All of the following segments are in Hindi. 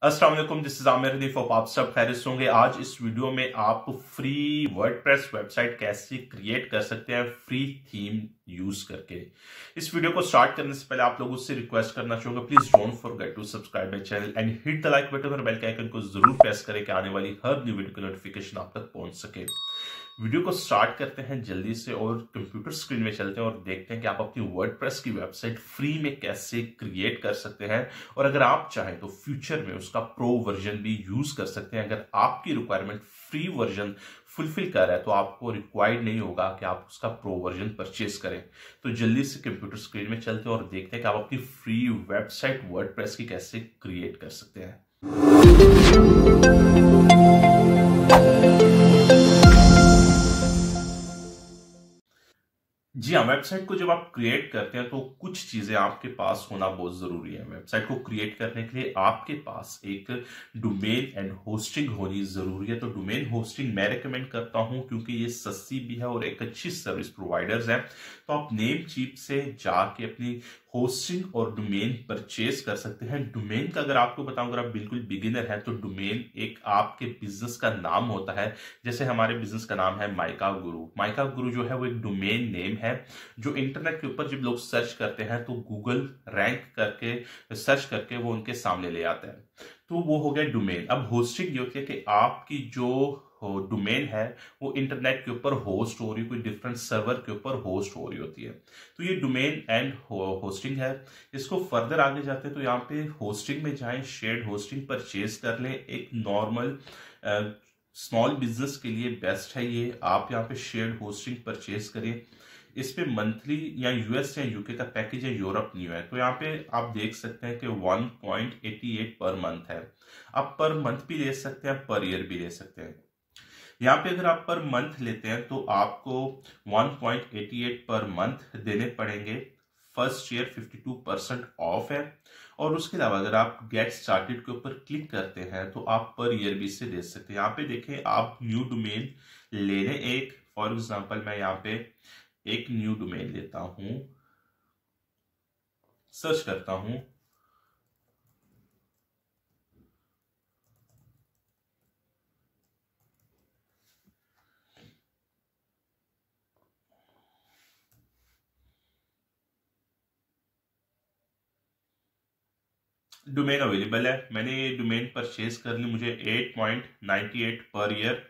अस्सलाम वालेकुम, दिस इज आमिर हनीफ। आप सब खैरियत से होंगे। आज इस वीडियो में आप फ्री वर्डप्रेस वेबसाइट कैसे क्रिएट कर सकते हैं फ्री थीम यूज करके। इस वीडियो को स्टार्ट करने से पहले आप लोगों से रिक्वेस्ट करना चाहूंगा, please don't forget to subscribe my channel and hit the like button और बेल के आइकन को जरूर प्रेस करें कि आने वाली हर न्यू वीडियो की नोटिफिकेशन आप तक पहुंच सके। वीडियो को स्टार्ट करते हैं जल्दी से और कंप्यूटर स्क्रीन में चलते हैं और देखते हैं कि आप अपनी वर्डप्रेस की वेबसाइट फ्री में कैसे क्रिएट कर सकते हैं। और अगर आप चाहें तो फ्यूचर में उसका प्रो वर्जन भी यूज कर सकते हैं। अगर आपकी रिक्वायरमेंट फ्री वर्जन फुलफिल कर रहा है तो आपको रिक्वायर्ड नहीं होगा कि आप उसका प्रो वर्जन परचेज करें। तो जल्दी से कंप्यूटर स्क्रीन में चलते हैं और देखते हैं कि आप अपनी फ्री वेबसाइट वर्डप्रेस की कैसे क्रिएट कर सकते हैं। जी हाँ, वेबसाइट को जब आप क्रिएट करते हैं तो कुछ चीजें आपके पास होना बहुत जरूरी है। वेबसाइट को क्रिएट करने के लिए आपके पास एक डोमेन एंड होस्टिंग होनी जरूरी है। तो डोमेन होस्टिंग मैं रेकमेंड करता हूं क्योंकि ये सस्ती भी है और एक अच्छी सर्विस प्रोवाइडर्स है। तो आप नेमचीप से जाके अपनी होस्टिंग और डोमेन परचेज कर सकते हैं। डोमेन का अगर आपको बताऊं, अगर आप बिल्कुल बिगिनर हैं तो डोमेन एक आपके बिजनेस का नाम होता है। जैसे हमारे बिजनेस का नाम है माइका गुरु। माइका गुरु जो है वो एक डोमेन नेम है जो इंटरनेट के ऊपर जब लोग सर्च करते हैं तो गूगल रैंक करके सर्च करके वो उनके सामने ले आता है। तो वो हो गया डोमेन। अब होस्टिंग ये होती है कि आपकी जो डोमेन है वो इंटरनेट के ऊपर होस्ट हो रही है, कोई डिफरेंट सर्वर के ऊपर होस्ट हो रही होती है। तो ये डोमेन एंड होस्टिंग है। इसको फर्दर आगे जाते हैं तो यहाँ पे होस्टिंग में जाएं, शेयर्ड होस्टिंग परचेज कर लें। एक नॉर्मल स्मॉल बिजनेस के लिए बेस्ट है ये। आप यहाँ पे शेयर्ड होस्टिंग परचेज करें। इस पे मंथली या यूएस या यूके का पैकेज है, यूरोप न्यू है। तो यहाँ पे आप देख सकते हैं कि 1.88 पर मंथ है। आप पर मंथ भी ले सकते हैं, पर ईयर भी ले सकते हैं। यहाँ पे अगर आप पर मंथ लेते हैं तो आपको 1.88 पर मंथ देने पड़ेंगे। फर्स्ट ईयर 52% ऑफ है। और उसके अलावा अगर आप गेट स्टार्टेड के ऊपर क्लिक करते हैं तो आप पर ईयर भी से दे सकते हैं। यहाँ पे देखें, आप न्यू डोमेन लेने एक, फॉर एग्जांपल मैं यहाँ पे एक न्यू डोमेन लेता हूं, सर्च करता हूं। डोमेन अवेलेबल है, मैंने ये डोमेन परचेज कर ली, मुझे 8.98 पर ईयर।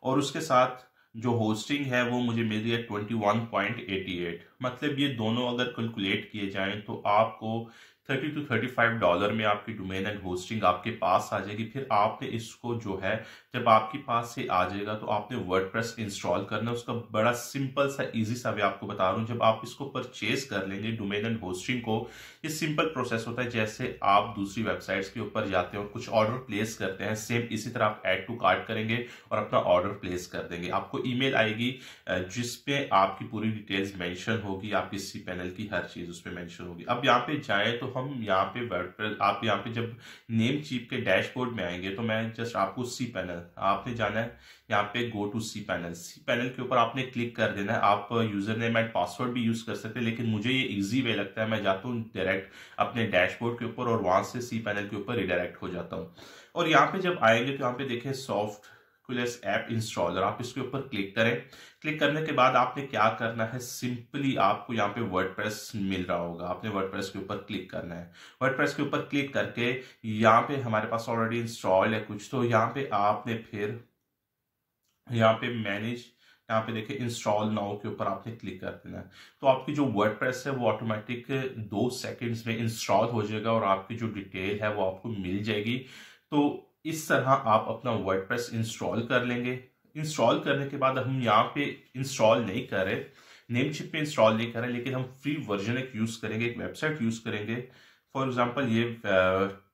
और उसके साथ जो होस्टिंग है वो मुझे मिल रही है 21.88। मतलब ये दोनों अगर कैलकुलेट किए जाएं तो आपको $30 to $35 में आपकी डोमेन एंड होस्टिंग आपके पास आ जाएगी। फिर आपने इसको जो है, जब आपके पास से आ जाएगा तो आपने वर्डप्रेस इंस्टॉल करना है। उसका बड़ा सिंपल सा इजी सा वे आपको बता रहा हूँ। जब आप इसको परचेज कर लेंगे डोमेन एंड होस्टिंग को, ये सिंपल प्रोसेस होता है। जैसे आप दूसरी वेबसाइट्स के ऊपर जाते हैं और कुछ ऑर्डर प्लेस करते हैं, सेम इसी तरह आप ऐड टू कार्ट करेंगे और अपना ऑर्डर प्लेस कर देंगे। आपको ईमेल आएगी जिसपे आपकी पूरी डिटेल्स मेंशन होगी, आपकी सी पैनल की हर चीज उसपे मेंशन होगी। अब यहाँ पे जाएं तो हम यहाँ पे वर्डप्रेस, आप यहाँ पे जब नेमचीप के डैशबोर्ड में आएंगे तो मैं जस्ट आपको सी पैनल, आपने जाना है यहाँ पे go to C panel. C panel के ऊपर आपने क्लिक कर देना है। आप यूजर नेम एंड पासवर्ड भी यूज कर सकते हैं, लेकिन मुझे ये इजी वे लगता है। मैं जाता हूँ डायरेक्ट अपने डैशबोर्ड के ऊपर और वहां से सी पैनल के ऊपर रिडायरेक्ट हो जाता हूँ। और यहाँ पे जब आएंगे तो यहाँ पे देखें सॉफ्ट ऐप इंस्टॉलर, आप इसके ऊपर क्लिक करें। क्लिक करने के बाद आपने क्या करना है, सिंपली आपको यहाँ पे वर्डप्रेस मिल रहा होगा, आपने वर्डप्रेस के ऊपर क्लिक करना है। वर्डप्रेस के ऊपर क्लिक करके यहाँ पे हमारे पास ऑलरेडी इंस्टॉल है कुछ, तो यहाँ पे आपने फिर यहाँ पे मैनेज, यहाँ पे देखिए इंस्टॉल नाउ के ऊपर आपने क्लिक कर देना है। तो आपकी जो वर्डप्रेस है वो ऑटोमेटिक 2 सेकंड्स में इंस्टॉल हो जाएगा और आपकी जो डिटेल है वो आपको मिल जाएगी। तो इस तरह आप अपना वर्डप्रेस इंस्टॉल कर लेंगे। इंस्टॉल करने के बाद हम यहाँ पे इंस्टॉल नहीं कर रहे, नेमचीप पे इंस्टॉल नहीं कर रहे, लेकिन हम फ्री वर्जन एक यूज करेंगे, एक वेबसाइट यूज करेंगे। फॉर एग्जाम्पल ये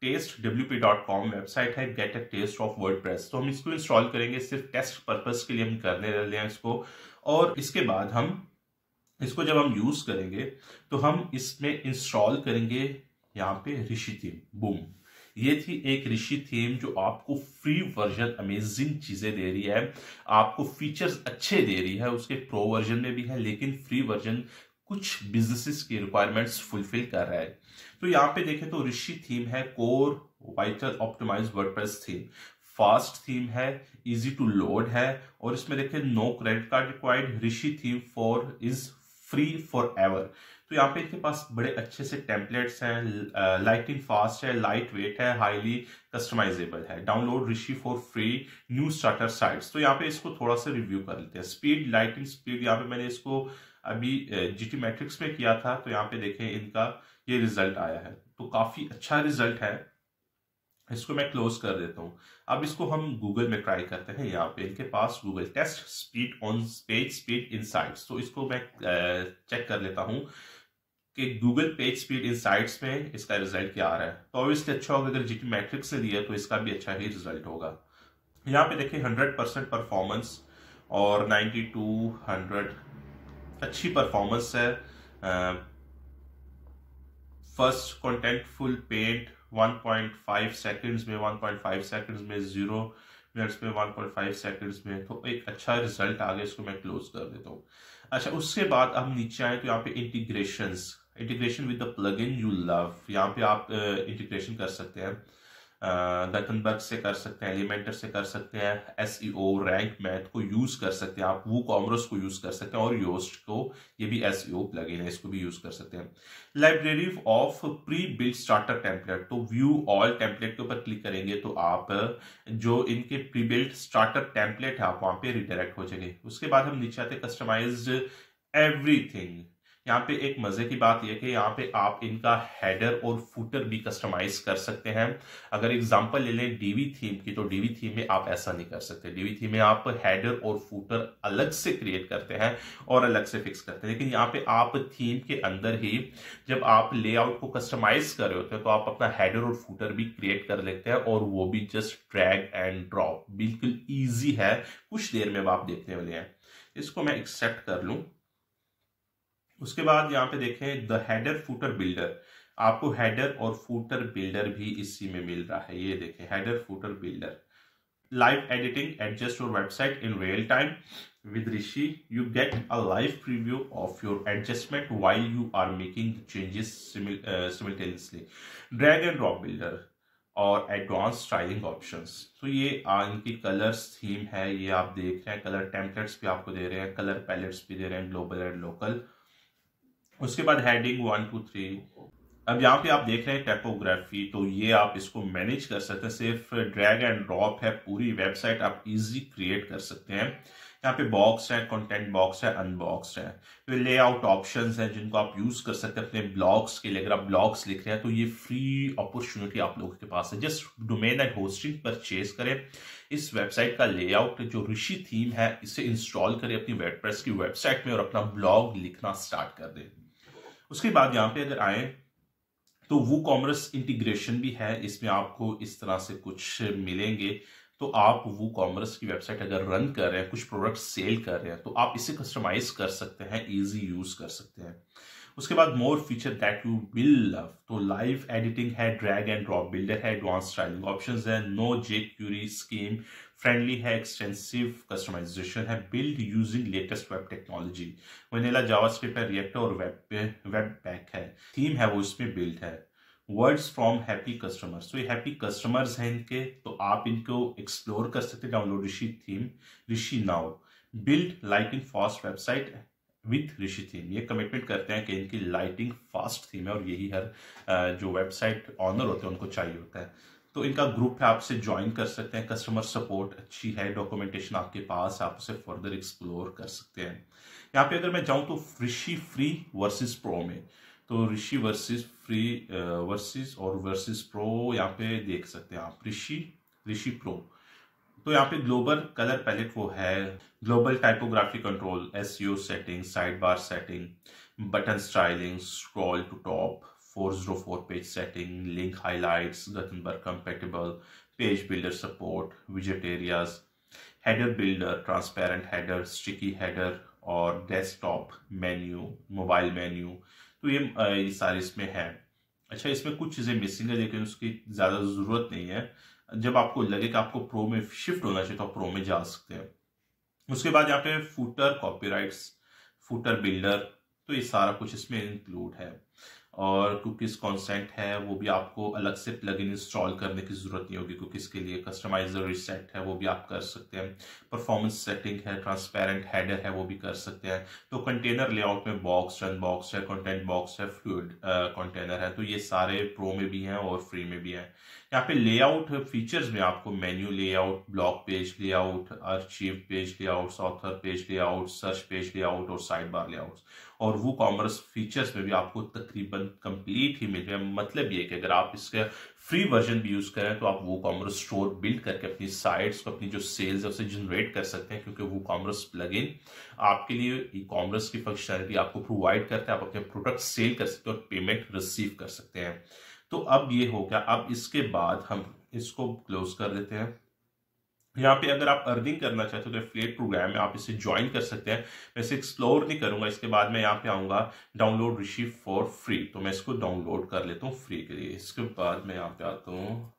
testwp.com वेबसाइट है, get a test of WordPress. तो हम इसको इंस्टॉल करेंगे, सिर्फ टेस्ट पर्पस के लिए हम करने रहे हैं इसको। और इसके बाद हम इसको जब हम यूज करेंगे तो हम इसमें इंस्टॉल करेंगे यहाँ पे ऋषि थीम। बूम, ये थी एक ऋषि थीम जो आपको फ्री वर्जन अमेजिंग चीजें दे रही है, आपको फीचर्स अच्छे दे रही है। उसके प्रो वर्जन में भी है, लेकिन फ्री वर्जन कुछ बिजनेसेस की रिक्वायरमेंट्स फुलफिल कर रहा है। तो यहाँ पे देखें तो ऋषि थीम है, core vital optimise WordPress theme, fast theme है, इजी टू लोड है, और इसमें देखिए no credit card required, Rishi theme for is free forever. तो यहाँ पे इनके पास बड़े अच्छे से टेम्पलेट्स हैं, लाइटिंग फास्ट है, लाइट वेट है, हाईली कस्टमाइजेबल है। Download Rishi for free new starter sites. तो यहाँ पे इसको थोड़ा सा रिव्यू कर लेते हैं। स्पीड, लाइटिंग स्पीड, यहाँ पे मैंने इसको अभी जीटी मैट्रिक्स में किया था, तो यहाँ पे देखें इनका ये रिजल्ट आया है, तो काफी अच्छा रिजल्ट है। इसको मैं क्लोज कर देता हूं। अब इसको हम गूगल में ट्राई करते हैं। यहाँ पे इनके पास Google test speed on page speed insights, तो इसको मैं चेक कर लेता हूं कि गूगल पेज स्पीड इनसाइट्स में इसका रिजल्ट क्या आ रहा है। तो ऑब्वियसली अच्छा होगा, अगर जीटी मैट्रिक्स से दिया तो इसका भी अच्छा ही रिजल्ट होगा। यहाँ पे देखिए 100% परफॉर्मेंस और 9200 अच्छी परफॉर्मेंस है। फर्स्ट कॉन्टेंटफुल पेंट 1.5 सेकंड्स में, 1.5 सेकंड्स में, 0 मिनट्स में, 1.5 सेकंड्स में, तो एक अच्छा रिजल्ट आ गया। इसको मैं क्लोज कर देता हूँ। अच्छा, उसके बाद हम नीचे आए तो यहाँ पे integration with the plugin you love, यहाँ पे आप इंटीग्रेशन कर सकते हैं, गटनबर्ग से कर सकते हैं, एलिमेंटर से कर सकते हैं, एसईओ, रैंक मैथ को यूज कर सकते हैं आप, वूकॉमर्स को यूज कर सकते हैं, और योस्ट को, ये भी एसईओ प्लगइन है, इसको भी यूज कर सकते हैं। Library of pre build starter template, तो व्यू ऑल टेम्पलेट के ऊपर क्लिक करेंगे तो आप जो इनके प्री बिल्ड स्टार्टर टेम्पलेट है आप वहां पे रिडायरेक्ट हो जाएंगे। उसके बाद हम नीचे आते कस्टमाइज्ड एवरीथिंग। यहाँ पे एक मजे की बात यह कि यहाँ पे आप इनका हेडर और फुटर भी कस्टमाइज कर सकते हैं। अगर एग्जांपल ले लें डीवी थीम की, तो डीवी थीम में आप ऐसा नहीं कर सकते। डीवी थीम में आप हेडर और फुटर अलग से क्रिएट करते हैं और अलग से फिक्स करते हैं, लेकिन यहाँ पे आप थीम के अंदर ही जब आप लेआउट को कस्टमाइज कर रहे होते हैं तो आप अपना हेडर और फुटर भी क्रिएट कर लेते हैं, और वो भी जस्ट ड्रैग एंड ड्रॉप, बिल्कुल ईजी है, कुछ देर में आप देखने वाले हैं। इसको मैं एक्सेप्ट कर लूं। उसके बाद यहाँ पे देखें द हेडर फुटर बिल्डर, आपको हेडर और फुटर बिल्डर भी इसी में मिल रहा है। ये देखें header footer builder, live editing, adjust your website in real time with Rishi, you get a live preview of your adjustment while you are making the changes simultaneously. Drag and drop builder और एडवांस स्टाइलिंग ऑप्शंस। तो ये इनकी कलर्स थीम है, ये आप देख रहे हैं, कलर टेम्पलेट्स भी आपको दे रहे हैं, कलर पैलेट्स भी दे रहे हैं, ग्लोबल एंड लोकल। उसके बाद हेडिंग 1 2 3। अब यहाँ पे आप देख रहे हैं टाइपोग्राफी, तो ये आप इसको मैनेज कर सकते हैं, सिर्फ ड्रैग एंड ड्रॉप है, पूरी वेबसाइट आप इजी क्रिएट कर सकते हैं। यहाँ पे बॉक्स है, कंटेंट बॉक्स है, अनबॉक्स है, तो लेआउट ऑप्शंस हैं जिनको आप यूज कर सकते हैं अपने ब्लॉग्स के लिए। अगर आप ब्लॉग्स लिख रहे हैं तो ये फ्री अपॉर्चुनिटी आप लोगों के पास है। Just domain and hosting purchase करें, इस वेबसाइट का लेआउट जो ऋषि थीम है इसे इंस्टॉल करें अपनी वर्डप्रेस की वेबसाइट में और अपना ब्लॉग लिखना स्टार्ट कर दें। उसके बाद यहाँ पे अगर आए तो वूकॉमर्स इंटीग्रेशन भी है, इसमें आपको इस तरह से कुछ मिलेंगे। तो आप वूकॉमर्स की वेबसाइट अगर रन कर रहे हैं, कुछ प्रोडक्ट सेल कर रहे हैं, तो आप इसे कस्टमाइज कर सकते हैं, इजी यूज कर सकते हैं। उसके बाद मोर feature that you will love, तो लाइव एडिटिंग है, ड्रैग एंड ड्रॉप बिल्डर है, एडवांस स्टाइलिंग ऑप्शंस है, नो जेक्यूरी स्कीम फ्रेंडली है, एक्सटेंसिव कस्टमाइजेशन है, build using latest web technology, vanilla JavaScript है, रिएक्ट और वेब पैक है, थीम है वो इसमें बिल्ड है। वर्ड्स फ्रॉम हैप्पी कस्टमर्स, तो ये हैप्पी कस्टमर्स हैं इनके, तो आप इनको एक्सप्लोर कर सकते हैं। Download Rishi theme, Rishi now, build lighting fast website with Rishi theme, ये कमिटमेंट करते हैं कि इनकी लाइटिंग फास्ट थीम है और यही हर जो वेबसाइट ऑनर होते हैं उनको चाहिए होता है। तो इनका ग्रुप है, आपसे ज्वाइन कर सकते हैं, कस्टमर सपोर्ट अच्छी है, डॉक्यूमेंटेशन आपके पास, आप उसे फर्दर एक्सप्लोर कर सकते हैं। यहाँ पे अगर मैं जाऊँ तो ऋषि फ्री वर्सेस प्रो में, तो ऋषि वर्सेस फ्री वर्सेस और वर्सेस प्रो यहाँ पे देख सकते हैं आप, ऋषि प्रो। तो यहाँ पे ग्लोबल कलर पैलेट वो है, global typography control, SEO setting, side bar setting, button styling, scroll to top, 404 page setting, link highlights, Gutenberg compatible, page builder support, विजेट areas, header builder, transparent header, sticky header और डेस्कटॉप मेन्यू, मोबाइल मेन्यू। तो ये सारे इसमें है। अच्छा, इसमें कुछ चीजें मिसिंग है लेकिन उसकी ज्यादा जरूरत नहीं है। जब आपको लगे कि आपको प्रो में शिफ्ट होना चाहिए तो आप प्रो में जा सकते हैं। उसके बाद यहाँ पे फुटर कॉपीराइट्स, फुटर बिल्डर, तो ये सारा कुछ इसमें इंक्लूड है। और कुकीज़ कॉन्सेंट है वो भी आपको अलग से प्लगइन इंस्टॉल करने की ज़रूरत नहीं होगी। कुकीज़ के लिए कस्टमाइजर रिसेट है वो भी आप कर सकते हैं। परफॉर्मेंस सेटिंग है, ट्रांसपेरेंट हेडर है वो भी कर सकते हैं। तो कंटेनर लेआउट में बॉक्स, रन बॉक्स है, कंटेंट बॉक्स है, फ्लूइड कंटेनर है, तो ये सारे प्रो में भी हैं और फ्री में भी हैं। यहाँ पे लेआउट फीचर्स में आपको menu layout, blog page layout, archive page layout, author page layout, search page layout और साइड बार लेआउट और वो कॉमर्स फीचर्स में भी आपको तकरीबन कंप्लीट ही मिल जाए। मतलब ये कि अगर आप इसका फ्री वर्जन भी यूज करें तो आप वो कॉमर्स स्टोर बिल्ड करके अपनी साइट्स को, अपनी जो सेल्स है उसे जनरेट कर सकते हैं, क्योंकि वो कॉमर्स प्लगइन आपके लिए ई कॉमर्स की फंक्शनलिटी आपको प्रोवाइड करता है। आप अपने प्रोडक्ट सेल कर सकते हैं और पेमेंट रिसीव कर सकते हैं। तो अब ये हो गया। अब इसके बाद हम इसको क्लोज कर देते हैं। यहाँ पे अगर आप अर्निंग करना चाहते हो तो एफिलिएट प्रोग्राम में आप इसे ज्वाइन कर सकते हैं। मैं इसे एक्सप्लोर नहीं करूंगा। इसके बाद मैं यहाँ पे आऊंगा डाउनलोड रिसीव फॉर फ्री, तो मैं इसको डाउनलोड कर लेता हूँ फ्री के लिए। इसके बाद मैं यहाँ पे आता हूँ,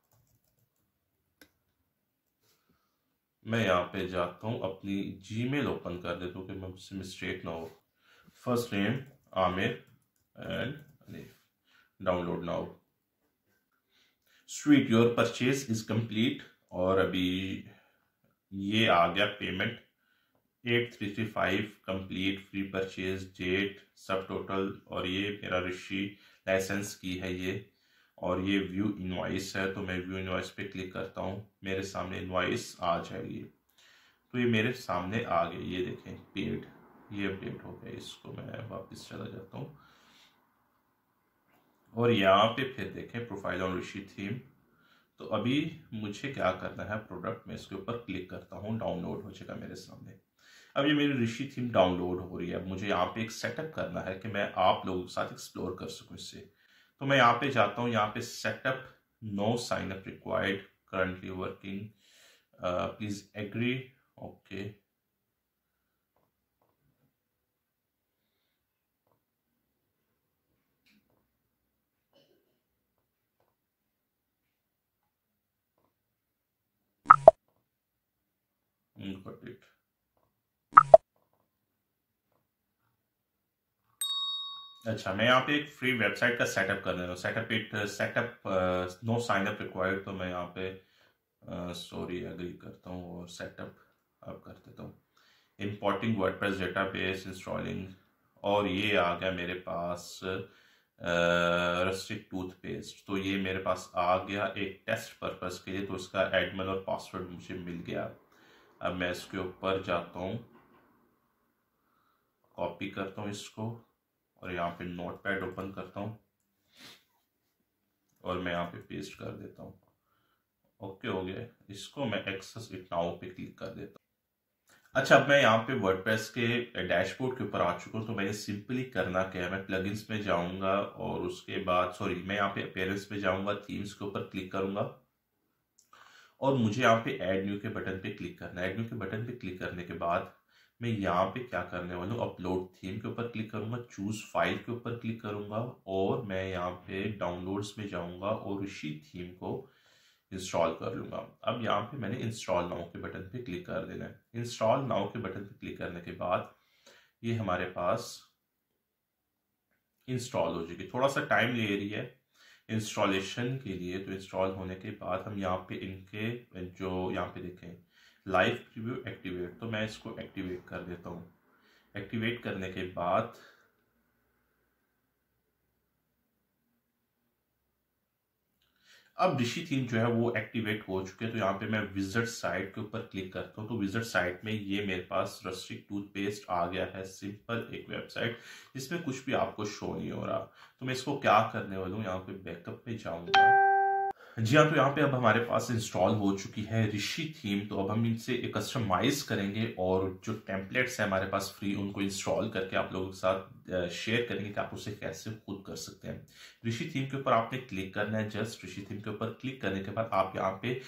मैं यहाँ पे जाता हूँ, अपनी जीमेल ओपन कर देता हूँ कि मुझसे मिस्टेक ना हो। First name Aamir and Anif, download now. Sweet, your purchase is complete. और अभी ये आ गया payment 8335 complete, free purchase, date, सब टोटल। और ये मेरा ऋषि लाइसेंस की है ये। और ये व्यू इनवॉइस है, तो मैं व्यू इनवॉइस पे क्लिक करता हूँ, मेरे सामने इनवॉइस आ जाएगी। तो ये मेरे सामने आ गई, ये देखें पेड, ये अपडेट हो गया। इसको मैं वापस चला जाता हूँ और यहाँ पे फिर देखें प्रोफाइल ऑन ऋषि थीम। तो अभी मुझे क्या करना है, प्रोडक्ट में इसके ऊपर क्लिक करता हूँ, डाउनलोड हो जाएगा मेरे सामने। अब ये मेरी ऋषि थीम डाउनलोड हो रही है। अब मुझे यहाँ पे एक सेटअप करना है कि मैं आप लोगों के साथ एक्सप्लोर कर सकूँ इससे। तो मैं यहाँ पे जाता हूँ, यहाँ पे setup, no sign up required, currently working, please agree, okay. Got it. अच्छा, मैं यहाँ पे एक फ्री वेबसाइट का सेटअप कर देता हूँ। Setup no sign up required, तो मैं यहाँ पे सॉरी एग्री करता हूँ और सेटअप अब कर देता हूँ। इंपोर्टिंग वर्डप्रेस डेटाबेस, इंस्टॉलिंग, और ये आ गया मेरे पास रस्टिक टूथपेस्ट। तो ये मेरे पास आ गया एक टेस्ट पर्पस के लिए, तो इसका एडमिन और पासवर्ड मुझे मिल गया। अब मैं इसके ऊपर जाता हूँ, कॉपी करता हूँ इसको और यहाँ पे नोटपैड ओपन करता हूँ और मैं यहाँ पे पेस्ट कर देता हूँ। ओके हो गया। इसको मैं एक्सेस इट नाउ पे क्लिक कर देता हूँ। अच्छा, अब मैं यहाँ पे वर्डप्रेस के डैशबोर्ड के ऊपर आ चुका हूँ। तो मैंने सिंपली करना क्या है, मैं प्लगइन्स में जाऊंगा और उसके बाद मैं यहाँ पे अपीयरेंस में जाऊंगा, थीम्स के ऊपर क्लिक करूंगा और मुझे यहाँ पे ऐड न्यू के बटन पे क्लिक करना है। ऐड न्यू के बटन पे क्लिक करने के बाद मैं यहाँ पे क्या करने वाला हूँ, अपलोड थीम के ऊपर क्लिक करूंगा, चूज फाइल के ऊपर क्लिक करूंगा और मैं यहाँ पे डाउनलोड्स में जाऊंगा और ऋषि थीम को इंस्टॉल कर लूंगा। अब यहाँ पे मैंने इंस्टॉल नाउ के बटन पे क्लिक कर देना है। इंस्टॉल नाउ के बटन पे क्लिक करने के बाद ये हमारे पास इंस्टॉल हो जाएगी। थोड़ा सा टाइम ले रही है इंस्टॉलेशन के लिए। तो इंस्टॉल होने के बाद हम यहाँ पे इनके जो यहाँ पे देखें लाइव प्रीव्यू एक्टिवेट, तो मैं इसको एक्टिवेट कर देता हूँ। एक्टिवेट करने के बाद अब ऋषि थीम जो है वो एक्टिवेट हो चुके हैं। तो यहाँ पे मैं विजिट साइट के ऊपर क्लिक करता हूँ, तो विजिट साइट में ये मेरे पास रस्टिक टूथपेस्ट आ गया है। सिंपल एक वेबसाइट, इसमें कुछ भी आपको शो नहीं हो रहा। तो मैं इसको क्या करने वाला हूँ, यहाँ पे बैकअप पे जाऊंगा। जी हाँ, तो यहाँ पे अब हमारे पास इंस्टॉल हो चुकी है ऋषि थीम। तो अब हम इनसे कस्टमाइज करेंगे और जो टेम्पलेट्स है हमारे पास फ्री, उनको इंस्टॉल करके आप लोगों के साथ शेयर करेंगे कि आप उसे कैसे खुद कर सकते हैं। ऋषि थीम के ऊपर आपने क्लिक करना है। जस्ट ऋषि थीम के ऊपर क्लिक करने के बाद आप यहाँ पे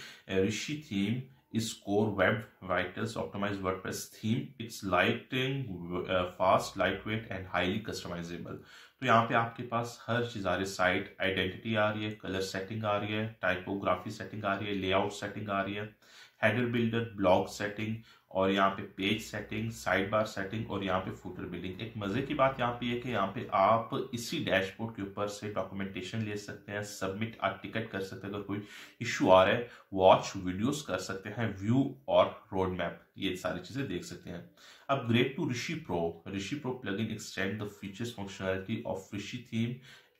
ऋषि theme is core web vitals optimized WordPress theme. It's fast, lightweight and highly customizable. तो यहाँ पे आपके पास हर चीज आ रही है। साइट आइडेंटिटी आ रही है, कलर सेटिंग आ रही है, टाइपोग्राफी सेटिंग आ रही है, लेआउट सेटिंग आ रही है, हेडर बिल्डर, ब्लॉग सेटिंग, और यहाँ पे page setting, side bar setting, और यहाँ पे फुटर बिल्डिंग। एक मजे की बात यहाँ पे है कि यहाँ पे आप इसी डैशबोर्ड के ऊपर से डॉक्यूमेंटेशन ले सकते हैं, सबमिट टिकट कर सकते हैं, अगर कोई इशू आ रहा है वॉच वीडियोस कर सकते हैं, व्यू और रोड मैप, ये सारी चीजें देख सकते हैं। Upgrade to Rishi pro. Rishi pro plugin extend the features functionality of Rishi theme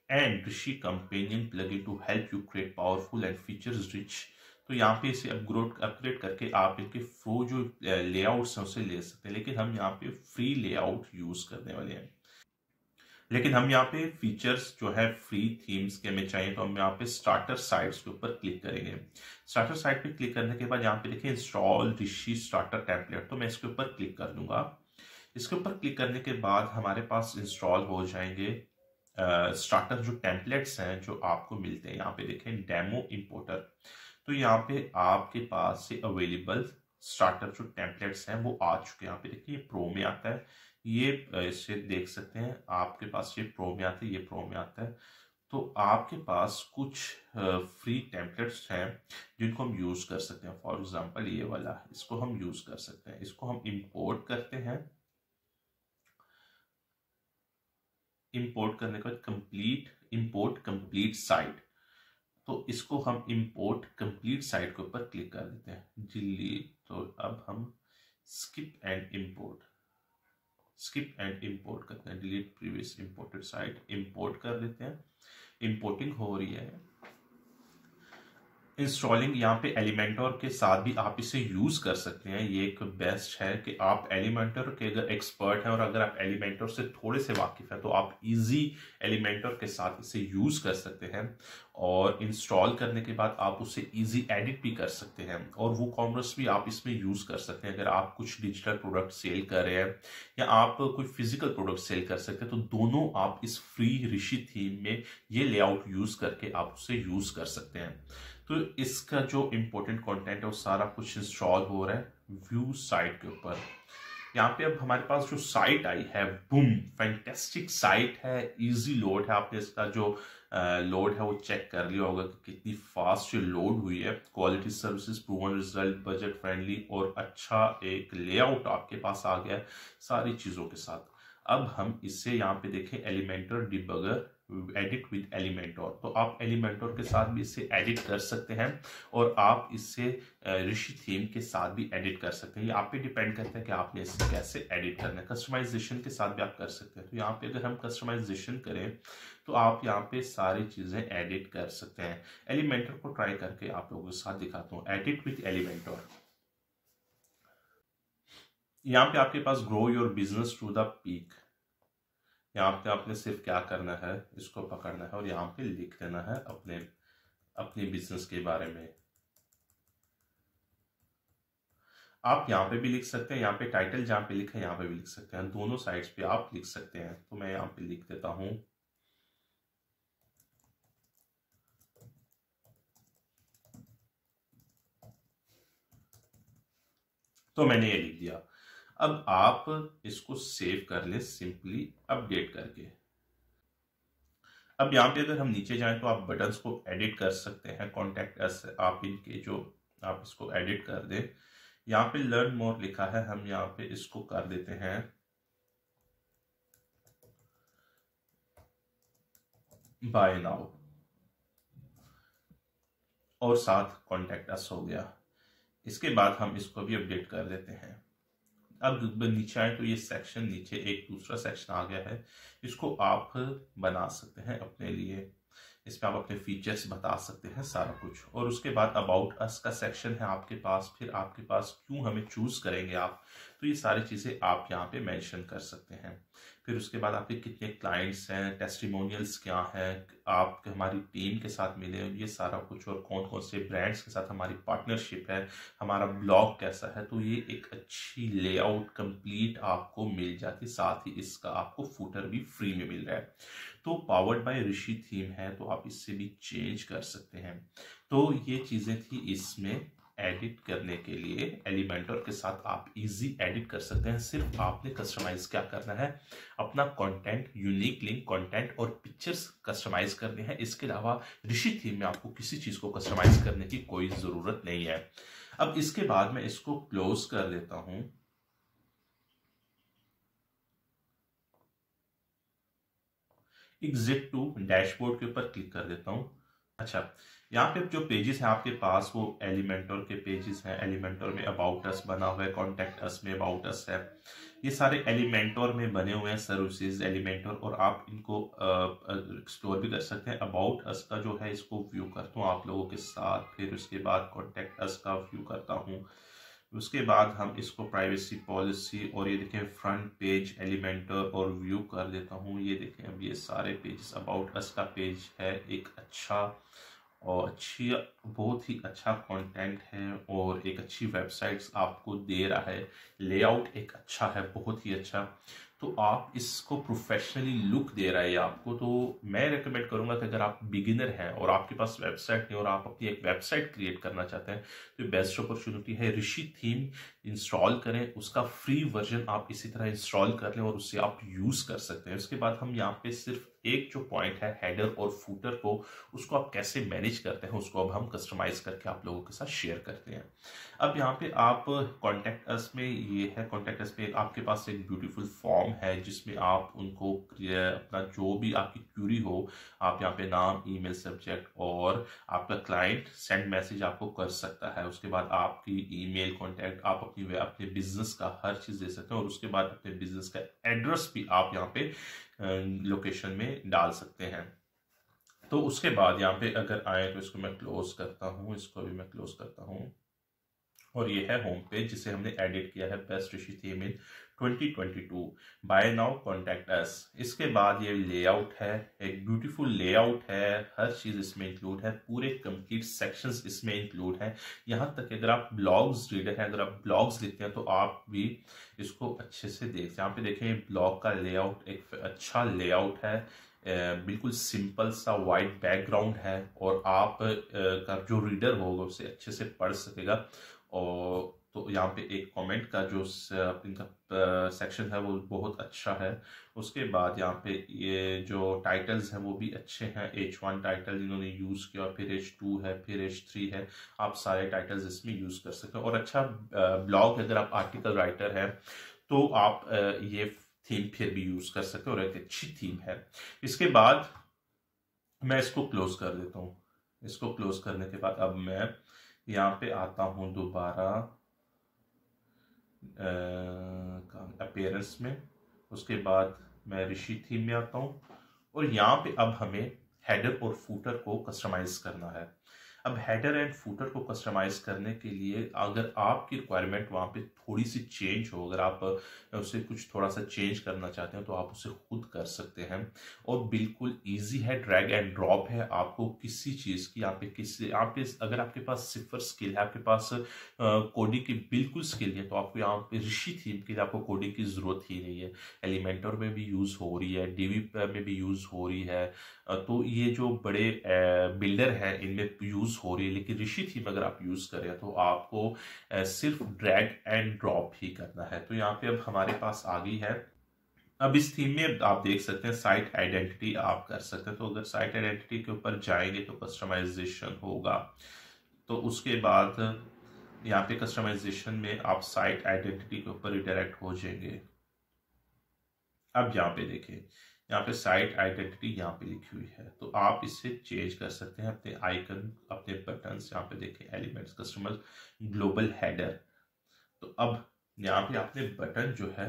and Rishi companion plugin to help you create powerful and features rich. तो यहाँ पे इसे अपग्रेड करके आप इनके फ्लो जो लेआउट्स हैं उसे ले सकते हैं, लेकिन हम यहाँ पे फ्री लेआउट यूज करने वाले हैं। लेकिन हम यहाँ पे फीचर्स जो है फ्री थीम्स के हमें चाहिए, तो हम यहाँ पे स्टार्टर साइट्स के ऊपर क्लिक करेंगे। स्टार्टर साइट पे क्लिक करने के बाद यहाँ पे देखिए इंस्टॉल ऋषि स्टार्टर टेम्पलेट, तो मैं इसके ऊपर क्लिक कर दूंगा। इसके ऊपर क्लिक करने के बाद हमारे पास इंस्टॉल हो जाएंगे स्टार्टर जो टेम्पलेट्स हैं जो आपको मिलते हैं। यहाँ पे देखें डेमो इंपोर्टर, तो यहाँ पे आपके पास से अवेलेबल स्टार्टर जो टेम्पलेट्स हैं वो आ चुके हैं। यहाँ पे देखिए ये प्रो में आता है, ये इसे देख सकते हैं आपके पास ये प्रो में आता है, ये प्रो में आता है। तो आपके पास कुछ फ्री टेम्पलेट्स हैं जिनको हम यूज कर सकते हैं। फॉर एग्जांपल ये वाला, इसको हम यूज कर सकते हैं। इसको हम इंपोर्ट करते हैं। इंपोर्ट करने के बाद इंपोर्ट कंप्लीट साइट, तो इसको हम इंपोर्ट कंप्लीट साइट के ऊपर क्लिक कर देते हैं। डिलीट, तो अब हम स्किप एंड इंपोर्ट करते हैं। Delete previous imported site, import कर देते हैं। इंपोर्टिंग हो रही है। इंस्टॉलिंग, यहाँ पे एलिमेंटर के साथ भी आप इसे यूज कर सकते हैं। ये एक बेस्ट है कि आप एलिमेंटर के अगर एक्सपर्ट हैं और अगर आप एलिमेंटर से थोड़े से वाकिफ हैं तो आप इजी एलिमेंटर के साथ इसे यूज कर सकते हैं, और इंस्टॉल करने के बाद आप उसे इजी एडिट भी कर सकते हैं, और वो कॉमर्स भी आप इसमें यूज कर सकते हैं। अगर आप कुछ डिजिटल प्रोडक्ट सेल कर रहे हैं या आप कोई फिजिकल प्रोडक्ट सेल कर सकते हैं, तो दोनों आप इस फ्री ऋषि थीम में ये लेआउट यूज करके आप उसे यूज कर सकते हैं। तो इसका जो इंपॉर्टेंट कंटेंट है वो सारा कुछ इंस्टॉल हो रहा है व्यू साइट के ऊपर। यहाँ पे अब हमारे पास जो साइट आई है, बूम, फैंटेस्टिक साइट है, इजी लोड है। आपने इसका जो लोड है वो चेक कर लिया होगा कि कितनी फास्ट लोड हुई है। Quality services, proven result, budget friendly, और अच्छा एक लेआउट आपके पास आ गया है सारी चीजों के साथ। अब हम इससे यहाँ पे देखें Elementor debugger, edit with Elementor, तो आप एलिमेंटर के साथ भी इसे एडिट कर सकते हैं, और आप इससे ऋषि थीम के साथ भी एडिट कर सकते हैं। ये आप पे डिपेंड करता है कि आपने इसे कैसे एडिट करना है। कस्टमाइजेशन के साथ भी आप कर सकते हैं। तो यहाँ पे अगर हम कस्टमाइजेशन करें तो आप यहाँ पे सारी चीजें एडिट कर सकते हैं। एलिमेंटर को ट्राई करके आप लोगों के साथ दिखाता हूँ। एडिट विद एलिमेंटर, यहाँ पे आपके पास grow your business to the peak. यहाँ पे आपने सिर्फ क्या करना है, इसको पकड़ना है और यहाँ पे लिख देना है अपने बिजनेस के बारे में। आप यहाँ पे भी लिख सकते हैं, यहाँ पे टाइटल जहाँ पे लिखा है यहाँ पे भी लिख सकते हैं, दोनों साइड्स पे आप लिख सकते हैं। तो मैं यहाँ पे लिख देता हूं, तो मैंने ये लिख दिया। अब आप इसको सेव कर ले सिंपली अपडेट करके। अब यहाँ पे अगर हम नीचे जाएं तो आप बटन्स को एडिट कर सकते हैं। कॉन्टैक्ट अस, आप इनके जो आप इसको एडिट कर दें। यहाँ पे लर्न मोर लिखा है, हम यहाँ पे इसको कर देते हैं बाय नाउ, और साथ कॉन्टैक्ट अस हो गया। इसके बाद हम इसको भी अपडेट कर देते हैं। अब नीचे आए तो ये सेक्शन, नीचे एक दूसरा सेक्शन आ गया है, इसको आप बना सकते हैं अपने लिए। इसमें आप अपने फीचर्स बता सकते हैं सारा कुछ। और उसके बाद अबाउट अस का सेक्शन है आपके पास, फिर आपके पास क्यों हमें चूज करेंगे आप, तो ये सारी चीजें आप यहाँ पे मेंशन कर सकते हैं। फिर उसके बाद आपके कितने क्लाइंट्स हैं, टेस्टिमोनियल्स क्या हैं, आप हमारी टीम के साथ मिले, ये सारा कुछ, और कौन कौन से ब्रांड्स के साथ हमारी पार्टनरशिप है, हमारा ब्लॉग कैसा है। तो ये एक अच्छी लेआउट कंप्लीट आपको मिल जाती, साथ ही इसका आपको फुटर भी फ्री में मिल रहा है। तो पावर्ड बाय ऋषि थीम है, तो आप इससे भी चेंज कर सकते हैं। तो ये चीजें थी इसमें। एडिट करने के लिए एलिमेंटर के साथ आप इजी एडिट कर सकते हैं। सिर्फ आपने कस्टमाइज क्या करना है, अपना कंटेंट, यूनिक लिंक, कंटेंट और पिक्चर्स कस्टमाइज करने हैं। इसके अलावा ऋषि थीम में आपको किसी चीज को कस्टमाइज करने की कोई जरूरत नहीं है। अब इसके बाद मैं इसको क्लोज कर देता हूं। एग्जिट टू डैशबोर्ड के ऊपर क्लिक कर देता हूं। अच्छा, यहाँ पे जो पेजेस हैं आपके पास वो एलिमेंटर के पेजेस हैं। एलिमेंटर में अबाउट अस बना हुआ है, कॉन्टेक्ट अस में अबाउट अस है। ये सारे एलिमेंटर में बने हुए हैं सर्विसेज एलिमेंटर, और आप इनको एक्सप्लोर भी कर सकते हैं। अबाउट अस का जो है इसको व्यू करता हूँ आप लोगों के साथ, फिर उसके बाद कॉन्टेक्ट अस का व्यू करता हूँ। उसके बाद हम इसको प्राइवेसी पॉलिसी और ये देखें फ्रंट पेज एलिमेंटर और व्यू कर देता हूँ। ये देखें अब ये सारे पेजेस, अबाउट अस का पेज है, एक अच्छा और अच्छी, बहुत ही अच्छा कंटेंट है और एक अच्छी वेबसाइट्स आपको दे रहा है। लेआउट एक अच्छा है, बहुत ही अच्छा। तो आप इसको प्रोफेशनली लुक दे रहा है आपको। तो मैं रेकमेंड करूंगा कि अगर आप बिगिनर हैं और आपके पास वेबसाइट नहीं और आप अपनी एक वेबसाइट क्रिएट करना चाहते हैं तो बेस्ट अपॉर्चुनिटी है। ऋषि थीम इंस्टॉल करें, उसका फ्री वर्जन आप इसी तरह इंस्टॉल कर लें और उससे आप यूज कर सकते हैं। उसके बाद हम यहाँ पे सिर्फ एक जो पॉइंट है हेडर और फूटर को, उसको आप कैसे मैनेज करते हैं उसको अब हम कस्टमाइज करके आप लोगों के साथ शेयर करते हैं। अब यहाँ पे आप कॉन्टेक्ट अस में, ये है कॉन्टेक्ट अस पे आपके पास एक ब्यूटीफुल फॉर्म है जिसमें आप उनको अपना जो भी आपकी क्यूरी हो, आप यहाँ पे नाम, ईमेल, सब्जेक्ट और आपका क्लाइंट सेंड मैसेज आपको कर सकता है। उसके बाद आपकी ईमेल कॉन्टैक्ट, आप अपने बिजनेस का हर चीज दे सकते हैं और उसके बाद अपने बिजनेस का एड्रेस भी आप यहाँ पे लोकेशन में डाल सकते हैं। तो उसके बाद यहाँ पे अगर आए तो इसको मैं क्लोज करता हूँ, इसको भी मैं क्लोज करता हूँ। और ये है होम पेज जिसे हमने एडिट किया है best Rishi theme in 2022। Buy now contact us. इसके बाद ये लेआउट है, एक ब्यूटीफुल लेआउट है, हर चीज इसमें इंक्लूड है, पूरे कंप्लीट सेक्शंस इसमें इंक्लूड है। यहाँ तक अगर आप ब्लॉग्स रीडर हैं, अगर आप ब्लॉग्स लिखते हैं तो आप भी इसको अच्छे से देख, यहाँ पे देखें ब्लॉग का लेआउट एक अच्छा लेआउट है। बिल्कुल सिंपल सा वाइट बैकग्राउंड है और आप का जो रीडर होगा उसे अच्छे से पढ़ सकेगा। और तो यहाँ पे एक कमेंट का जो इनका सेक्शन है वो बहुत अच्छा है। उसके बाद यहाँ पे ये जो टाइटल्स हैं वो भी अच्छे हैं। H1 टाइटल इन्होंने यूज किया, फिर H2 है, फिर H3 है। आप सारे टाइटल्स इसमें यूज कर सकते हैं। और अच्छा ब्लॉग, अगर आप आर्टिकल राइटर हैं तो आप ये थीम फिर भी यूज कर सकते हैं और एक अच्छी थीम है। इसके बाद मैं इसको क्लोज कर देता हूँ। इसको क्लोज करने के बाद अब मैं यहाँ पे आता हूँ दोबारा अपीयरेंस में। उसके बाद मैं ऋषि थीम में आता हूँ और यहाँ पे अब हमें हेडर और फूटर को कस्टमाइज करना है। अब हेडर एंड फूटर को कस्टमाइज करने के लिए अगर आपकी रिक्वायरमेंट वहाँ पे थोड़ी सी चेंज हो, अगर आप उसे कुछ थोड़ा सा चेंज करना चाहते हैं तो आप उसे खुद कर सकते हैं और बिल्कुल इजी है, ड्रैग एंड ड्रॉप है। आपको किसी चीज की अगर आपके पास सिर्फ स्किल है, आपके पास कोडिंग की बिल्कुल स्किल है तो आपको यहाँ पे ऋषि थीम के लिए आपको कोडिंग की जरूरत ही नहीं है। एलिमेंटर में भी यूज हो रही है, डीवी में भी यूज हो रही है, तो ये जो बड़े बिल्डर हैं इनमें यूज हो रही है। लेकिन ऋषि थीम अगर आप यूज करें तो आपको सिर्फ ड्रैग एंड ड्रॉप ही करना है। तो यहाँ पे अब हमारे पास आ गई है। अब इस थीम में आप देख सकते हैं साइट आइडेंटिटी आप कर सकते हैं। तो अगर साइट आइडेंटिटी के ऊपर जाएंगे तो कस्टमाइजेशन होगा। तो उसके बाद यहाँ पे कस्टमाइजेशन में आप साइट आइडेंटिटी के ऊपर रिडायरेक्ट हो जाएंगे। अब यहाँ पे देखें, यहाँ पे साइट आइडेंटिटी यहाँ पे लिखी हुई है तो आप इसे चेंज कर सकते हैं। अपने आइकन, अपने बटन्स, यहाँ पे देखें एलिमेंट्स, कस्टमर, ग्लोबल हेडर। तो अब यहाँ पे आपने बटन जो है,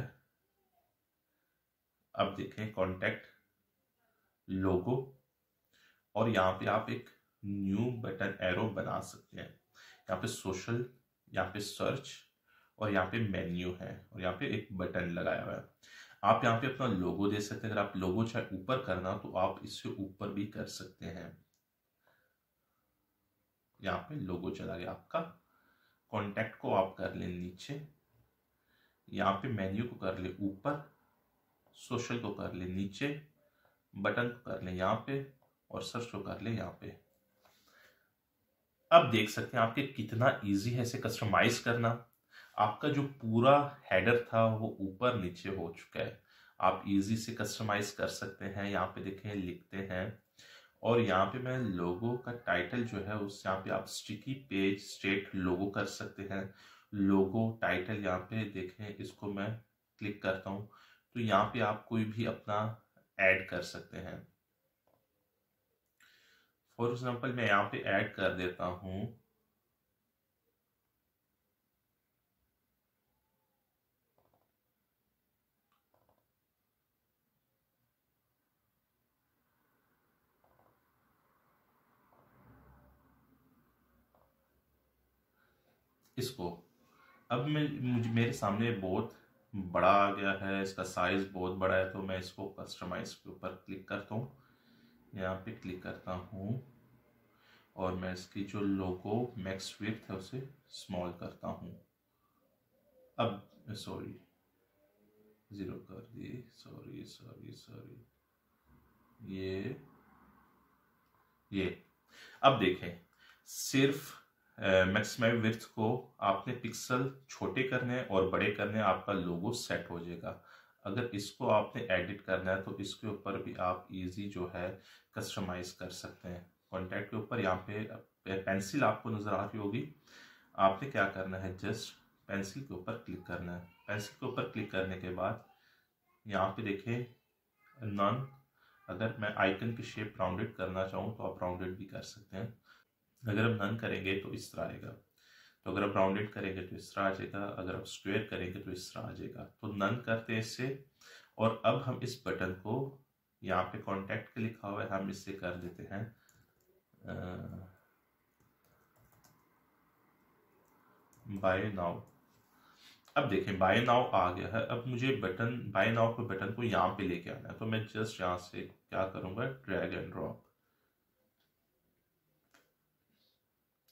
अब देखें कॉन्टेक्ट, लोगो, और यहाँ पे आप एक न्यू बटन एरो बना सकते हैं। यहाँ पे सोशल, यहाँ पे सर्च और यहाँ पे मेन्यू है और यहाँ पे एक बटन लगाया हुआ है। आप यहाँ पे अपना लोगो दे सकते हैं। अगर आप लोगो चाहे ऊपर करना तो आप इससे ऊपर भी कर सकते हैं। यहाँ पे लोगो चला गया आपका। कॉन्टेक्ट को आप कर लें नीचे, यहाँ पे मेन्यू को कर ले ऊपर, सोशल को कर ले नीचे, बटन को कर ले यहाँ पे और सर्च को कर ले यहाँ पे। अब देख सकते हैं आपके कितना इजी है इसे कस्टमाइज करना। आपका जो पूरा हेडर था वो ऊपर नीचे हो चुका है। आप इजी से कस्टमाइज कर सकते हैं। यहाँ पे देखें लिखते हैं, और यहाँ पे मैं लोगो का टाइटल जो है उस यहाँ पे आप स्टिकी पेज स्टेट लोगो कर सकते हैं। लोगो टाइटल यहाँ पे देखें, इसको मैं क्लिक करता हूँ तो यहाँ पे आप कोई भी अपना ऐड कर सकते हैं। फॉर एग्जाम्पल मैं यहाँ पे ऐड कर देता हूँ इसको। अब मैं मुझे मेरे सामने बहुत बड़ा आ गया है, इसका साइज बहुत बड़ा है, तो मैं इसको कस्टमाइज के ऊपर क्लिक करता हूँ। यहाँ पे क्लिक करता हूँ और मैं इसकी जो लोगो मैक्स विड्थ है उसे स्मॉल करता हूँ। अब सॉरी, जीरो कर दी, सॉरी सॉरी सॉरी, ये अब देखें, सिर्फ मैक्सिमम विड्थ को आपने पिक्सल छोटे करने और बड़े करने, आपका लोगो सेट हो जाएगा। अगर इसको आपने एडिट करना है तो इसके ऊपर भी आप इजी जो है कस्टमाइज कर सकते हैं। कॉन्टैक्ट के ऊपर यहाँ पे पेंसिल आपको नजर आ रही होगी। आपने क्या करना है, जस्ट पेंसिल के ऊपर क्लिक करना है। पेंसिल के ऊपर क्लिक करने के बाद यहाँ पे देखें नन, अगर मैं आइकन की शेप राउंडेड करना चाहूँ तो आप राउंडेड भी कर सकते हैं। अगर हम नन करेंगे तो इस तरह आएगा, तो अगर आप राउंडेड करेंगे तो इस तरह आ जाएगा, अगर आप स्क्वायर करेंगे तो इस तरह आ जाएगा। तो नन करते हैं इससे। और अब हम इस बटन को, यहाँ पे कॉन्टैक्ट के लिखा हुआ है, हम इससे कर देते हैं बाय नाउ। अब देखें बाय नाउ आ गया है। अब मुझे बटन बाय नाउ के बटन को यहाँ पे लेके आना है, तो मैं जस्ट यहाँ से क्या करूंगा, ड्रैग एंड ड्रॉप।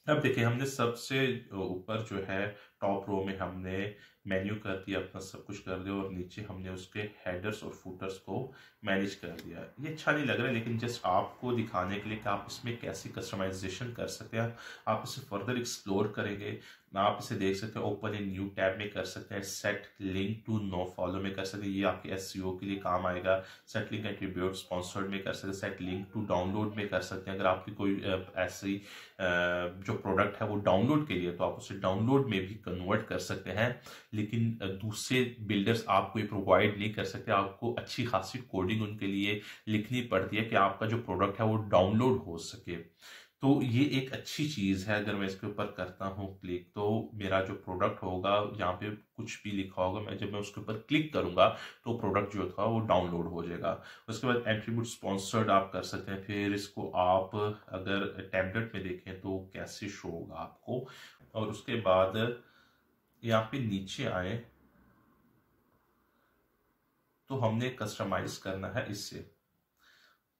अब देखिए हमने सबसे ऊपर जो है टॉप रो में हमने मेन्यू कर दिया, अपना सब कुछ कर दिया, और नीचे हमने उसके हेडर्स और फुटर्स को मैनेज कर दिया। ये अच्छा नहीं लग रहा है, लेकिन जस्ट आपको दिखाने के लिए कि आप इसमें कैसी कस्टमाइजेशन कर सकते हैं। आप इसे फर्दर एक्सप्लोर करेंगे, आप इसे देख सकते हैं, ओपन इन न्यू टैब में कर सकते हैं, set link to no follow में कर सकते हैं, ये आपके एसईओ के लिए काम आएगा। सेट लिंक एट्रीब्यूट स्पॉन्सर्ड में कर सकते हैं, सेट लिंक टू डाउनलोड में कर सकते हैं। अगर आपकी कोई ऐसी जो प्रोडक्ट है वो डाउनलोड के लिए, तो आप उसे डाउनलोड में भी कन्वर्ट कर सकते हैं। लेकिन दूसरे बिल्डर्स आपको ये प्रोवाइड नहीं कर सकते, आपको अच्छी खासी कोडिंग उनके लिए लिखनी पड़ती है कि आपका जो प्रोडक्ट है वो डाउनलोड हो सके। तो ये एक अच्छी चीज है। अगर मैं इसके ऊपर करता हूँ क्लिक, तो मेरा जो प्रोडक्ट होगा, यहाँ पे कुछ भी लिखा होगा, मैं जब मैं उसके ऊपर क्लिक करूंगा तो प्रोडक्ट जो था वो डाउनलोड हो जाएगा। उसके बाद एट्रीब्यूट स्पॉन्सर्ड आप कर सकते हैं। फिर इसको आप अगर टेम्पलेट में देखें तो कैसे शो होगा आपको। और उसके बाद यहाँ पे नीचे आए तो हमने कस्टमाइज करना है इससे।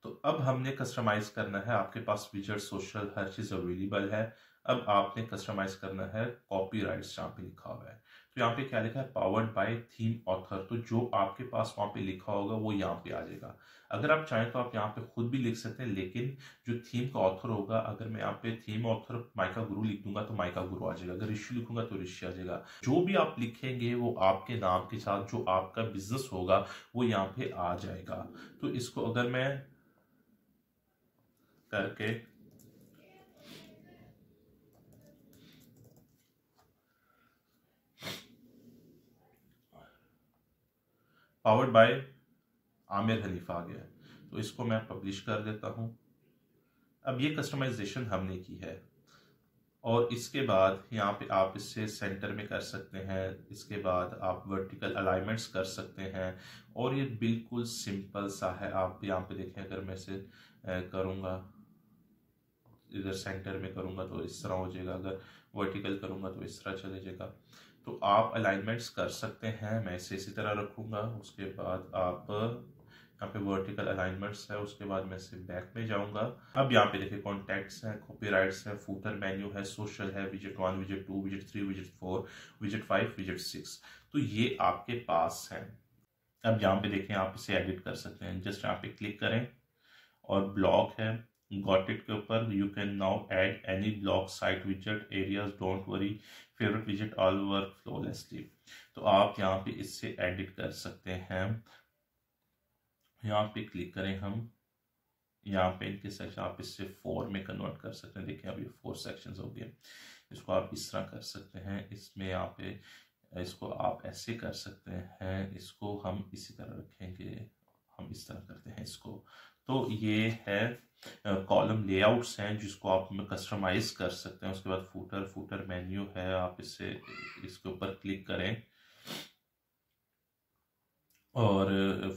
तो अब हमने कस्टमाइज करना है, आपके पास विजेट सोशल हर चीज अवेलेबल है। अब आपने कस्टमाइज करना है कॉपीराइट्स, यहाँ पे लिखा हुआ है। तो यहाँ पे क्या लिखा है, पावर्ड बाय थीम ऑथर। तो जो आपके पास वहां पे लिखा होगा वो यहाँ पे आ जाएगा। अगर आप चाहें तो आप यहाँ पे खुद भी लिख सकते हैं, लेकिन जो थीम का ऑथर होगा, अगर मैं यहाँ पे थीम ऑथर माइका गुरु लिख दूंगा तो माइका गुरु आ जाएगा, अगर ऋषि लिखूंगा तो ऋषि आ जाएगा। जो भी आप लिखेंगे वो आपके नाम के साथ जो आपका बिजनेस होगा वो यहाँ पे आ जाएगा। तो इसको अगर मैं करके पावर्ड बाय आमिर हनीफा आ गया है, तो इसको मैं पब्लिश कर देता हूं। अब ये कस्टमाइजेशन हमने की है, और इसके बाद यहाँ पे आप इससे सेंटर में कर सकते हैं। इसके बाद आप वर्टिकल अलाइनमेंट्स कर सकते हैं, और ये बिल्कुल सिंपल सा है। आप यहाँ पे देखें, अगर मैं इसे करूँगा, इधर सेंटर में करूँगा तो इस तरह हो जाएगा, अगर वर्टिकल करूँगा तो इस तरह चले जाएगा। तो आप अलाइनमेंट्स कर सकते हैं। मैं इसे इसी तरह रखूँगा। उसके बाद आप यहाँ पे वर्टिकल अलाइनमेंट्स है, उसके बाद मैं इसे बैक में जाऊँगा। अब यहाँ पे देखिए कॉन्टैक्ट्स है, कॉपीराइट्स है, फूटर मेन्यू है, सोशल है, विजेट 1, विजेट 2, विजेट 3, विजेट 4, विजेट 5, विजेट 6। तो ये आपके पास है। अब यहाँ पे देखें, आप इसे एडिट कर सकते हैं। जस्ट यहाँ पे क्लिक करें, और ब्लॉक है, गॉट इट के ऊपर you can now add any blog site विजेट areas, don't worry, favourite विजेट, all work flawlessly. तो आप यहाँ पे इससे एडिट कर सकते हैं। यहाँ पे क्लिक करें हम, यहाँ पे इनके सेक्शन आप इससे 4 में कन्वर्ट कर सकते हैं। देखिए अब ये 4 सेक्शंस हो गए। इसको आप इस तरह कर सकते हैं। इसमें यहाँ पे इसको आप ऐसे कर सकते हैं, इसको हम इसी तरह रखेंगे, हम इस तरह करते हैं इसको। तो ये है कॉलम लेआउट्स हैं जिसको आप कस्टमाइज कर सकते हैं। उसके बाद फूटर मेन्यू है, आप इससे इसके ऊपर क्लिक करें और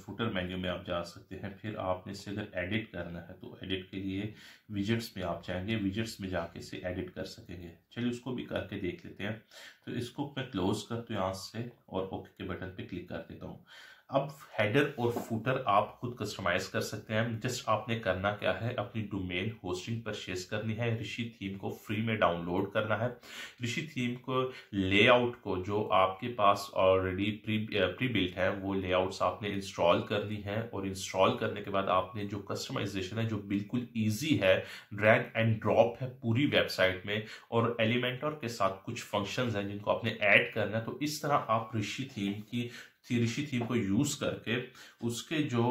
फुटर मेन्यू में आप जा सकते हैं। फिर आपने इसे अगर एडिट करना है तो एडिट के लिए विजेट्स में आप जाएंगे, विजेट्स में जाके इसे एडिट कर सकेंगे। चलिए उसको भी करके देख लेते हैं। तो इसको मैं क्लोज करता हूँ यहाँ से और ओके के बटन पे क्लिक कर देता हूँ। अब हेडर और फुटर आप खुद कस्टमाइज कर सकते हैं। जस्ट आपने करना क्या है, अपनी डोमेन होस्टिंग परचेज करनी है, ऋषि थीम को फ्री में डाउनलोड करना है। ऋषि थीम को लेआउट को जो आपके पास ऑलरेडी प्री बिल्ट है वो लेआउट्स आपने इंस्टॉल करनी है, और इंस्टॉल करने के बाद आपने जो कस्टमाइजेशन है जो बिल्कुल ईजी है, ड्रैग एंड ड्रॉप है पूरी वेबसाइट में, और एलिमेंटर के साथ कुछ फंक्शंस हैं जिनको आपने ऐड करना है। तो इस तरह आप ऋषि थीम को यूज करके उसके जो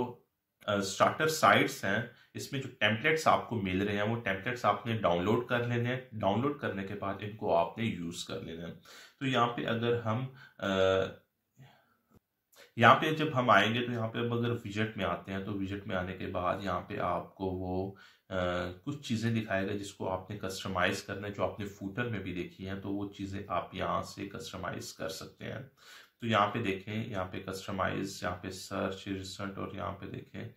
स्टार्टर साइट्स हैं, इसमें जो टेम्पलेट्स आपको मिल रहे हैं वो टेम्पलेट्स आपने डाउनलोड कर लेने हैं। डाउनलोड करने के बाद इनको आपने यूज कर लेना है। तो यहाँ पे अगर हम यहाँ पे जब हम आएंगे तो यहाँ पे अब अगर विजेट में आते हैं तो विजेट में आने के बाद यहाँ पे आपको वो कुछ चीज़ें दिखाएगा जिसको आपने कस्टमाइज करना है, जो आपने फूटर में भी देखी हैं। तो वो चीज़ें आप यहाँ से कस्टमाइज कर सकते हैं। तो यहाँ पे देखें, यहाँ पे कस्टमाइज, यहाँ पे सर्च रिजल्ट, और यहाँ पे देखें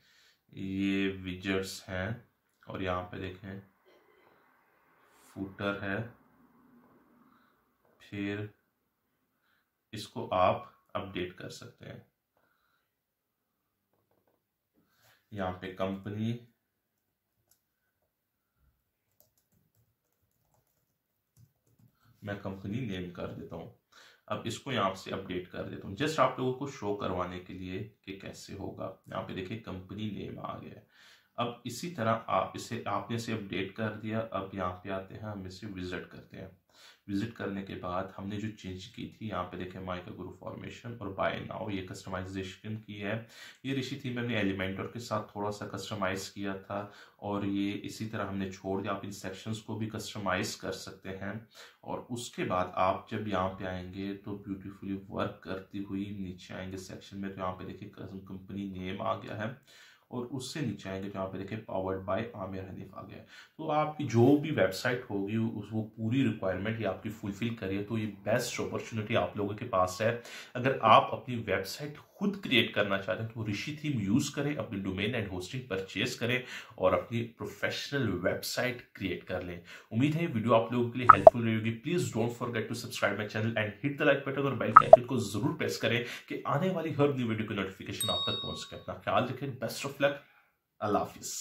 ये विजेट्स हैं, और यहाँ पे देखें फूटर है। फिर इसको आप अपडेट कर सकते हैं। यहाँ पे कंपनी, मैं कंपनी नेम कर देता हूँ। अब इसको यहाँ से अपडेट कर देता हूँ जस्ट आप लोगों को शो करवाने के लिए कि कैसे होगा। यहाँ पे देखिए कंपनी नेम आ गया है। अब इसी तरह आपने इसे अपडेट कर दिया। अब यहाँ पे आते हैं, हम इसे विजिट करते हैं। विजिट करने के बाद हमने जो चेंज की थी, यहाँ पे देखें माई का गुरु फॉर्मेशन और बाय नाउ, ये कस्टमाइजेशन की है। ये ऋषि थीम हमने एलिमेंटर के साथ थोड़ा सा कस्टमाइज किया था, और ये इसी तरह हमने छोड़ दिया। आप इन सेक्शंस को भी कस्टमाइज कर सकते हैं। और उसके बाद आप जब यहाँ पे आएंगे तो ब्यूटीफुली वर्क करती हुई नीचे आएंगे सेक्शन में, तो यहाँ पे देखिए कंपनी नेम आ गया है, और उससे नीचे आएंगे तो यहाँ पे देखिए पावर्ड बाय आमिर हनीफ आ गया। तो आपकी जो भी वेबसाइट होगी वो पूरी रिक्वायरमेंट ये आपकी फुलफिल करिए। तो ये बेस्ट अपॉर्चुनिटी आप लोगों के पास है। अगर आप अपनी वेबसाइट खुद क्रिएट करना चाहते हैं तो ऋषि थीम यूज करें, अपनी डोमेन एंड होस्टिंग परचेज करें और अपनी प्रोफेशनल वेबसाइट क्रिएट कर लें। उम्मीद है ये वीडियो आप लोगों के लिए हेल्पफुल रहेगी। Please don't forget to subscribe my channel and hit the like button और बेल के आइकन को जरूर प्रेस करें कि आने वाली हर न्यू वीडियो की नोटिफिकेशन आप तक पहुंच सके। अपना ख्याल रखें। Best of luck. अल्लाह हाफिज।